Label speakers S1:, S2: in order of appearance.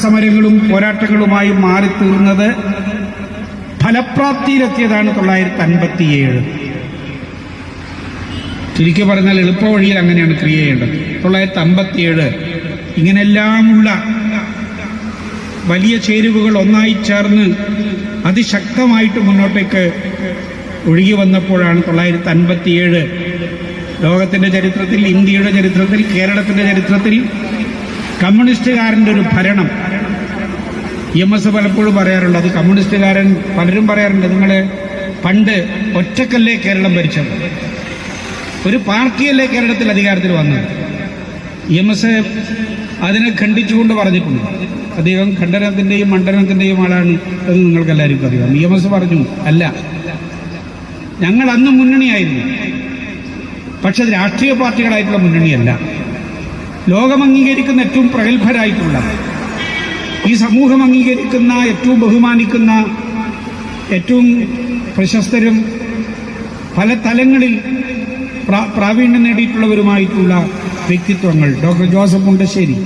S1: സമരങ്ങളും പോരാട്ടങ്ങളുമായി മാറിത്തീർന്നത് ഫലപ്രാപ്തിയിലെത്തിയതാണ് 1957. ചുരുക്കി പറഞ്ഞാൽ എളുപ്പ വഴിയിൽ അങ്ങനെയാണ് ക്രിയ ചെയ്യേണ്ടത്. 1957 ഇങ്ങനെല്ലാമുള്ള വലിയ ചേരുവകൾ ഒന്നായി ചേർന്ന് അതിശക്തമായിട്ട് മുന്നോട്ടേക്ക് ഒഴുകി വന്നപ്പോഴാണ് 1957 ലോകത്തിന്റെ ചരിത്രത്തിൽ, ഇന്ത്യയുടെ ചരിത്രത്തിൽ, കേരളത്തിന്റെ ചരിത്രത്തിൽ കമ്മ്യൂണിസ്റ്റുകാരൻ്റെ ഒരു ഭരണം. EMS പലപ്പോഴും പറയാറുണ്ട്, അത് കമ്മ്യൂണിസ്റ്റുകാരൻ പലരും പറയാറുണ്ട്, നിങ്ങൾ പണ്ട് ഒറ്റക്കല്ലേ കേരളം ഭരിച്ചത്, ഒരു പാർട്ടിയല്ലേ കേരളത്തിൽ അധികാരത്തിൽ വന്നത്. EMS അതിനെ ഖണ്ഡിച്ചുകൊണ്ട് പറഞ്ഞിട്ടുണ്ട്. അദ്ദേഹം ഖണ്ഡനത്തിന്റെയും മണ്ഡനത്തിന്റെയും ആളാണ് എന്ന് നിങ്ങൾക്കെല്ലാവർക്കും അറിയാം. EMS പറഞ്ഞു, അല്ല, ഞങ്ങൾ അന്ന് മുന്നണിയായിരുന്നു, പക്ഷെ രാഷ്ട്രീയ പാർട്ടികളായിട്ടുള്ള മുന്നണിയല്ല. ലോകം അംഗീകരിക്കുന്ന ഏറ്റവും പ്രഗത്ഭരായിട്ടുള്ള, ഈ സമൂഹം അംഗീകരിക്കുന്ന, ഏറ്റവും ബഹുമാനിക്കുന്ന, ഏറ്റവും പ്രശസ്തരും പല തലങ്ങളിൽ പ്രാവീണ്യം നേടിയിട്ടുള്ളവരുമായിട്ടുള്ള വ്യക്തിത്വങ്ങൾ, ഡോക്ടർ ജോസഫ് മുണ്ടശ്ശേരി,